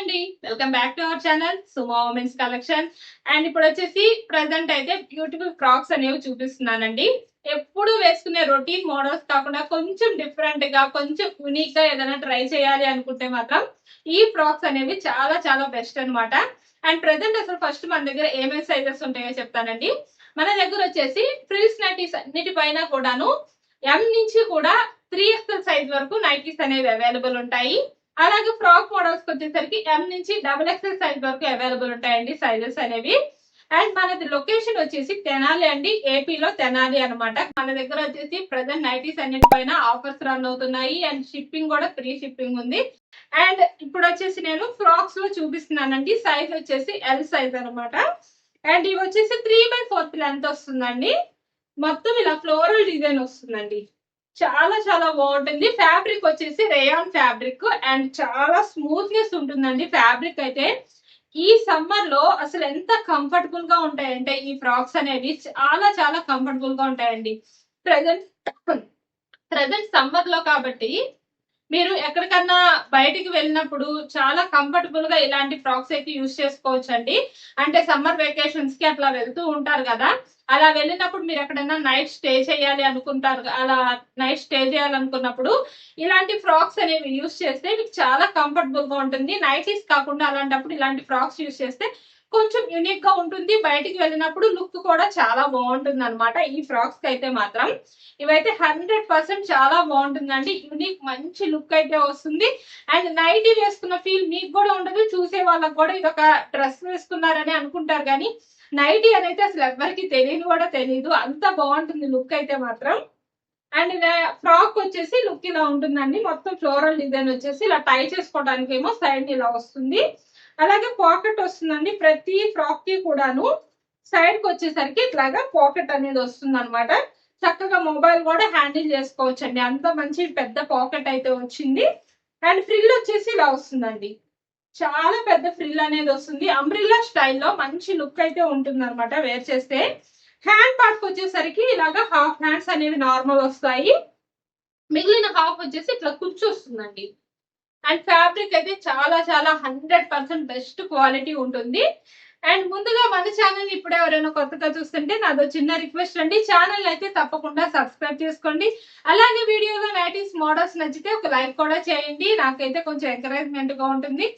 అండి, welcome back to our channel Sumo women's collection. And ఇప్పుడు వచ్చేసి ప్రెసెంట్ అయితే బ్యూటిఫుల్ ఫ్రాక్స్ అనేవి చూపిస్తున్నానండి. ఎప్పుడు వేసుకునే రొటీన్ మోడల్స్ కాకుండా కొంచెం డిఫరెంట్ గా, కొంచెం యూనిక్ గా ఏదైనా ట్రై చేయాలి అనుకుంటే మాత్రం ఈ ఫ్రాక్స్ అనేవి చాలా చాలా బెస్ట్ అన్నమాట. అండ్ ప్రెసెంట్ అసలు ఫస్ట్ మన దగ్గర ఏమేమి సైజెస్ ఉంటాయో చెప్తానండి. మన దగ్గర వచ్చేసి ఫ్రిల్స్ నైటీస్ అన్నిటిపైన కూడాను ఎం నుంచి కూడా 3XL సైజ్ వరకు నైటీస్ అనేవి అవైలబుల్ ఉంటాయి. అలాగే ఫ్రాక్ మోడల్స్ వచ్చేసరికి ఎం నుంచి XXL సైజ్ వరకు అవైలబుల్ ఉంటాయండి సైజెస్ అనేవి. అండ్ మనది లొకేషన్ వచ్చేసి తెనాలి అండి, ఏపీలో తెనాలి అనమాట. మన దగ్గర వచ్చేసి ప్రెసెంట్ నైటీస్ అన్నిటిపైన ఆఫర్స్ రన్ అవుతున్నాయి అండ్ షిప్పింగ్ కూడా ఫ్రీ షిప్పింగ్ ఉంది. అండ్ ఇప్పుడు వచ్చేసి నేను ఫ్రాక్స్ లో చూపిస్తున్నానండి. సైజ్ వచ్చేసి ఎల్ సైజ్ అనమాట. అండ్ ఇవి వచ్చేసి 3/4 లెంత్ వస్తుందండి. మొత్తం ఇలా ఫ్లోరల్ డిజైన్ వస్తుందండి. చాలా చాలా బాగుంటుంది. ఫ్యాబ్రిక్ వచ్చేసి రేయాన్ ఫ్యాబ్రిక్ అండ్ చాలా స్మూత్నెస్ ఉంటుందండి. ఫ్యాబ్రిక్ అయితే ఈ సమ్మర్ లో అసలు ఎంత కంఫర్టబుల్ గా ఉంటాయంటే ఈ ఫ్రాక్స్ అనేవి చాలా చాలా కంఫర్టబుల్ గా ఉంటాయండి. ప్రజెంట్ సమ్మర్ లో కాబట్టి మీరు ఎక్కడికన్నా బయటికి వెళ్ళినప్పుడు చాలా కంఫర్టబుల్ గా ఇలాంటి ఫ్రాక్స్ అయితే యూజ్ చేసుకోవచ్చు అండి. అంటే సమ్మర్ వెకేషన్స్ కి అట్లా వెళ్తూ ఉంటారు కదా, అలా వెళ్ళినప్పుడు మీరు ఎక్కడైనా నైట్ స్టే చేయాలి అనుకుంటారు. అలా నైట్ స్టే చేయాలనుకున్నప్పుడు ఇలాంటి ఫ్రాక్స్ అనేవి యూజ్ చేస్తే మీకు చాలా కంఫర్టబుల్ గా ఉంటుంది. నైటీస్ కాకుండా అలాంటప్పుడు ఇలాంటి ఫ్రాక్స్ యూజ్ చేస్తే కొంచెం యూనిక్ గా ఉంటుంది. బయటికి వెళ్ళినప్పుడు లుక్ కూడా చాలా బాగుంటుంది అనమాట. ఈ ఫ్రాక్స్ కి అయితే మాత్రం ఇవైతే 100% చాలా బాగుంటుందండి. యూనిక్ మంచి లుక్ అయితే వస్తుంది. అండ్ నైటీ వేసుకున్న ఫీల్ మీకు కూడా ఉండదు, చూసే వాళ్ళకి కూడా ఇది ఒక డ్రెస్ వేసుకున్నారని అనుకుంటారు. కానీ నైటీ అనేది అసలు ఎవరికి తెలియదు కూడా తెలియదు, అంత బాగుంటుంది లుక్ అయితే మాత్రం. అండ్ ఫ్రాక్ వచ్చేసి లుక్ ఇలా ఉంటుందండి. మొత్తం ఫ్లోరల్ డిజైన్ వచ్చేసి ఇలా టై చేసుకోవడానికి ఏమో సైడ్ ఇలా వస్తుంది. అలాగే పాకెట్ వస్తుందండి. ప్రతి ఫ్రాక్ కి కూడాను సైడ్ కి వచ్చేసరికి ఇట్లాగా పాకెట్ అనేది వస్తుంది అనమాట. చక్కగా మొబైల్ కూడా హ్యాండిల్ చేసుకోవచ్చు అండి, అంత మంచి పెద్ద పాకెట్ అయితే వచ్చింది. అండ్ ఫ్రిల్ వచ్చేసి ఇలా వస్తుందండి. చాలా పెద్ద ఫ్రిల్ అనేది వస్తుంది. అంబ్రిల్లా స్టైల్లో మంచి లుక్ అయితే ఉంటుంది అనమాట వేర్ చేస్తే. హ్యాండ్ పార్ట్ వచ్చేసరికి ఇలాగా హాఫ్ హ్యాండ్స్ అనేవి నార్మల్ వస్తాయి, మిగిలిన హాఫ్ వచ్చేసి ఇట్లా కుర్చీ వస్తుందండి. అండ్ ఫ్యాబ్రిక్ అయితే చాలా చాలా 100% బెస్ట్ క్వాలిటీ ఉంటుంది. అండ్ ముందుగా మన ఛానల్ ఇప్పుడు ఎవరైనా కొత్తగా చూస్తుంటే నాదో చిన్న రిక్వెస్ట్ అండి, ఛానల్ అయితే తప్పకుండా సబ్స్క్రైబ్ చేసుకోండి. అలాగే వీడియోలో నైటీస్ మోడల్స్ నచ్చితే ఒక లైక్ కూడా చేయండి, నాకైతే కొంచెం ఎంకరేజ్మెంట్ గా ఉంటుంది.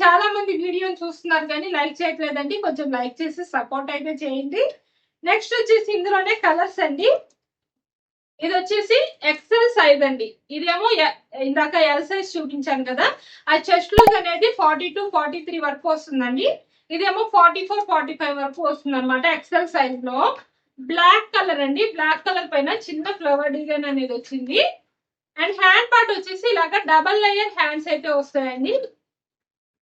చాలా మంది వీడియోని చూస్తున్నారు కానీ లైక్ చేయట్లేదండి, కొంచెం లైక్ చేసి సపోర్ట్ అయితే చేయండి. నెక్స్ట్ వచ్చేసి ఇందులోనే కలర్స్ అండి. ఇది వచ్చేసి ఎక్సెల్ సైజ్ అండి. ఇదేమో ఇందాక ఎల్ సైజ్ చూపించాను కదా, ఆ చెస్ట్ లూజ్ అనేది 42-43 వరకు వస్తుందండి. ఇదేమో 44-45 వరకు వస్తుంది అనమాట ఎక్సెల్ సైజ్ లో. బ్లాక్ కలర్ అండి. బ్లాక్ కలర్ పైన చిన్న ఫ్లవర్ డిజైన్ అనేది వచ్చింది. అండ్ హ్యాండ్ పార్ట్ వచ్చేసి ఇలాగా డబల్ లేయర్ హ్యాండ్స్ అయితే వస్తాయండి.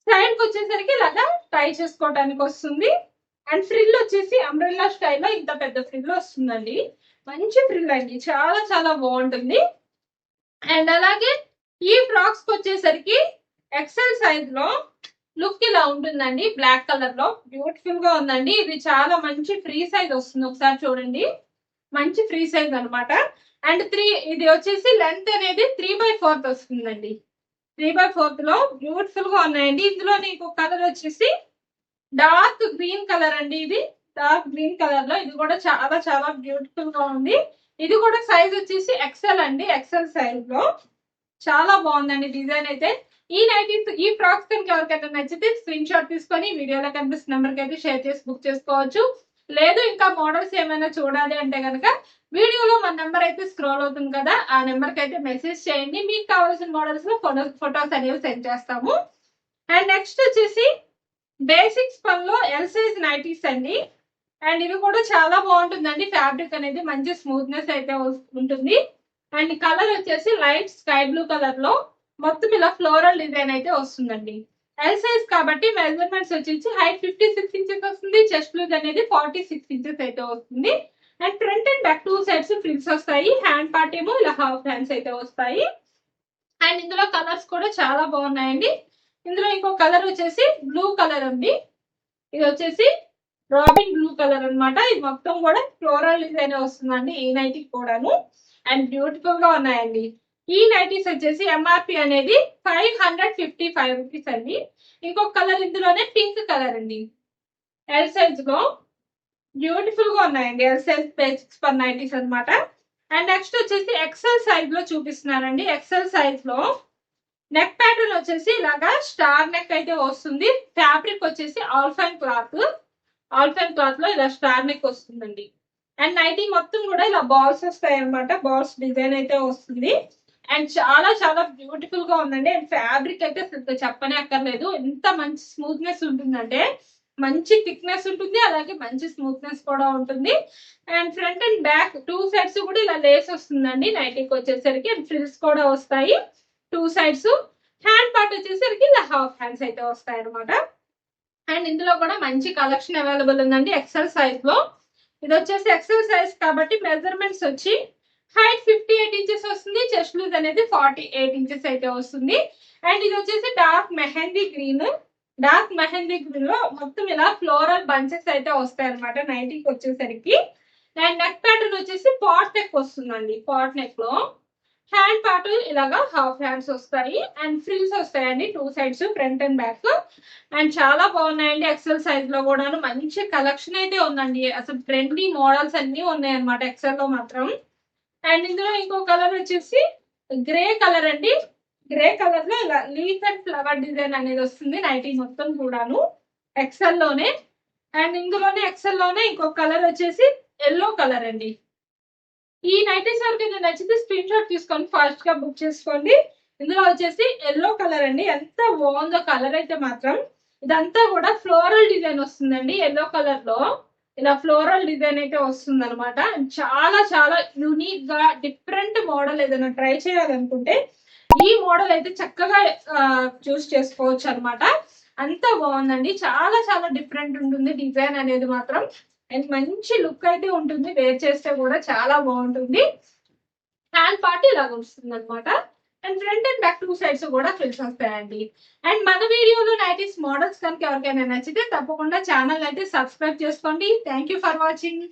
సైడ్ కి వచ్చేసరికి ఇలాగా టై చేసుకోవడానికి వస్తుంది. అండ్ ఫ్రిల్ వచ్చేసి అంబ్రెల్లా స్టైల్లో ఇంత పెద్ద ఫ్రిల్ వస్తుందండి. మంచి ఫ్రిల్ అండి, చాలా చాలా బాగుంటుంది. అండ్ అలాగే ఈ ఫ్రాక్స్ వచ్చేసరికి ఎక్సెల్ సైజ్ లో లుక్ ఇలా ఉంటుందండి. బ్లాక్ కలర్ లో బ్యూటిఫుల్ గా ఉందండి. ఇది చాలా మంచి ఫ్రీ సైజ్ వస్తుంది, ఒకసారి చూడండి. మంచి ఫ్రీ సైజ్ అనమాట. అండ్ ఇది వచ్చేసి లెంత్ అనేది 3/4 వస్తుందండి. 3/4 లో బ్యూటిఫుల్ గా ఉన్నాయండి. ఇందులో నీకు కలర్ వచ్చేసి డార్క్ గ్రీన్ కలర్ అండి. ఇది డార్క్ గ్రీన్ కలర్ లో ఇది కూడా చాలా చాలా బ్యూటిఫుల్ గా ఉంది. ఇది కూడా సైజ్ వచ్చేసి ఎక్సెల్ అండి. ఎక్సెల్ సైజ్ లో చాలా బాగుందండి డిజైన్ అయితే. ఈ నైటీస్ ఈ ఫ్రాక్స్ కనుక ఎవరికైనా నచ్చితే స్క్రీన్ షాట్ తీసుకొని వీడియోలో కనిపిస్తున్న నెంబర్కి అయితే షేర్ చేసి బుక్ చేసుకోవచ్చు. లేదు ఇంకా మోడల్స్ ఏమైనా చూడాలి అంటే కనుక వీడియోలో మన నెంబర్ అయితే స్క్రోల్ అవుతుంది కదా, ఆ నెంబర్కి అయితే మెసేజ్ చేయండి. మీకు కావాల్సిన మోడల్స్ లో ఫొటోస్ అనేవి సెండ్ చేస్తాము. అండ్ నెక్స్ట్ వచ్చేసి బేసిక్స్ పనిలో ఎల్ సైజ్ నైటీస్ అండి. అండ్ ఇవి కూడా చాలా బాగుంటుందండి. ఫ్యాబ్రిక్ అనేది మంచి స్మూత్నెస్ అయితే ఉంటుంది. అండ్ కలర్ వచ్చేసి లైట్ స్కై బ్లూ కలర్ లో మొత్తం ఇలా ఫ్లోరల్ డిజైన్ అయితే వస్తుందండి. ఎల్ సైజ్ కాబట్టి మెజర్మెంట్స్ వచ్చేసి హైట్ 56 ఇంచెస్ వస్తుంది. చెస్ట్ లూజ్ అనేది 46 ఇంచెస్ అయితే వస్తుంది. And front and back 2 sides frills వస్తాయి. హ్యాండ్ పార్ట్ ఏమో ఇలా హాఫ్ హ్యాండ్స్ అయితే వస్తాయి. అండ్ ఇందులో కలర్స్ కూడా చాలా బాగున్నాయండి. ఇందులో ఇంకో కలర్ వచ్చేసి బ్లూ కలర్ అండి. ఇది వచ్చేసి రాబిన్ బ్లూ కలర్ అనమాట. ఇది మొత్తం కూడా ఫ్లోరల్ డిజైన్ వస్తుందండి ఈ నైట్కి కూడాను. అండ్ బ్యూటిఫుల్ గా ఉన్నాయండి. ఈ నైటీస్ వచ్చేసి ఎంఆర్పి అనేది 555 రూపీస్ అండి. ఇంకొక కలర్ ఇందులోనే పింక్ కలర్ అండి. ఎల్ సైజ్ లో బ్యూటిఫుల్ గా ఉన్నాయండి. L size basics per nighties అన్నమాట. అండ్ నెక్స్ట్ వచ్చేసి ఎక్సెల్ సైజ్ లో చూపిస్తున్నానండి. ఎక్సెల్ సైజ్ లో నెక్ ప్యాటర్న్ వచ్చేసి ఇలాగా స్టార్ నెక్ అయితే వస్తుంది. ఫ్యాబ్రిక్ వచ్చేసి ఆల్ఫైన్ క్లాత్ లో ఇలా స్టార్ నెక్ వస్తుందండి. అండ్ నైటీ మొత్తం కూడా ఇలా బాల్స్ వస్తాయి అనమాట. బాల్స్ డిజైన్ అయితే వస్తుంది. అండ్ చాలా చాలా బ్యూటిఫుల్ గా ఉందండి. అండ్ ఫ్యాబ్రిక్ అయితే అసలు చెప్పనే అక్కర్లేదు. ఎంత మంచి స్మూత్నెస్ ఉంటుందంటే మంచి థిక్నెస్ ఉంటుంది, అలాగే మంచి స్మూత్నెస్ కూడా ఉంటుంది. And front and back 2 sides కూడా ఇలా లేస్ వస్తుందండి నైటీకి వచ్చేసరికి. అండ్ ఫ్రిల్స్ కూడా వస్తాయి 2 సైడ్స్. హ్యాండ్ పార్ట్ వచ్చేసరికి ఇలా హాఫ్ హ్యాండ్స్ అయితే వస్తాయి అనమాట. అండ్ ఇందులో కూడా మంచి కలెక్షన్ అవైలబుల్ ఉందండి ఎక్సెల్ సైజ్ లో. ఇది వచ్చేసి ఎక్సెల్ సైజ్ కాబట్టి మెజర్మెంట్స్ వచ్చి హైట్ 58 ఇంచెస్ వస్తుంది, చెస్ట్ లూజ్ అనేది 48 ఇంచెస్ అయితే వస్తుంది. అండ్ ఇది వచ్చేసి డార్క్ మెహందీ గ్రీన్ లో మొత్తం ఇలా ఫ్లోరల్ బంచెస్ అయితే వస్తాయి అనమాట నైటీకి వచ్చేసరికి. అండ్ నెక్ ప్యాటర్న్ వచ్చేసి పాట్ నెక్ వస్తుందండి. పాట్ నెక్ లో హ్యాండ్ పార్ట్ ఇలాగా హాఫ్ హ్యాండ్స్ వస్తాయి అండ్ ఫ్రిల్స్ వస్తాయండి 2 sides front and back. And చాలా బాగున్నాయండి. ఎక్సెల్ సైజ్ లో కూడా మంచి కలెక్షన్ అయితే ఉందండి. అసలు ట్రెండీ మోడల్స్ అన్ని ఉన్నాయి అనమాట ఎక్సెల్ లో మాత్రం. అండ్ ఇందులో ఇంకో కలర్ వచ్చేసి గ్రే కలర్ అండి. గ్రే కలర్ లో ఇలా లీఫ్ అండ్ ఫ్లవర్ డిజైన్ అనేది వస్తుంది నైటీ మొత్తం కూడాను ఎక్సెల్ లోనే. అండ్ ఇందులోనే ఎక్సెల్ లోనే ఇంకో కలర్ వచ్చేసి ఎల్లో కలర్ అండి. ఈ నైటీస్ వరకు నచ్చితే స్క్రీన్ షాట్ తీసుకొని ఫాస్ట్ గా బుక్ చేసుకోండి. ఇందులో వచ్చేసి ఎల్లో కలర్ అండి. ఎంత బాగుందో కలర్ అయితే మాత్రం. ఇదంతా కూడా ఫ్లోరల్ డిజైన్ వస్తుందండి. ఎల్లో కలర్ లో ఇలా ఫ్లోరల్ డిజైన్ అయితే వస్తుంది అనమాట. చాలా చాలా యూనిక్ గా డిఫరెంట్ మోడల్ ఏదైనా ట్రై చేయాలనుకుంటే ఈ మోడల్ అయితే చక్కగా చూస్ చేసుకోవచ్చు అనమాట. అంత బాగుందండి. చాలా చాలా డిఫరెంట్ ఉంటుంది డిజైన్ అనేది మాత్రం. అండ్ మంచి లుక్ అయితే ఉంటుంది. వేర్ చేస్తే కూడా చాలా బాగుంటుంది. హ్యాండ్ పార్ట్ ఇలా వస్తుంది అనమాట. And front and back 2 sides కూడా ఫ్రిల్స్ వస్తాయండి. అండ్ మన వీడియోలో నైటీస్ మోడల్స్ కనుక ఎవరికైనా నచ్చితే తప్పకుండా ఛానల్ అయితే సబ్స్క్రైబ్ చేసుకోండి. Thank you for watching.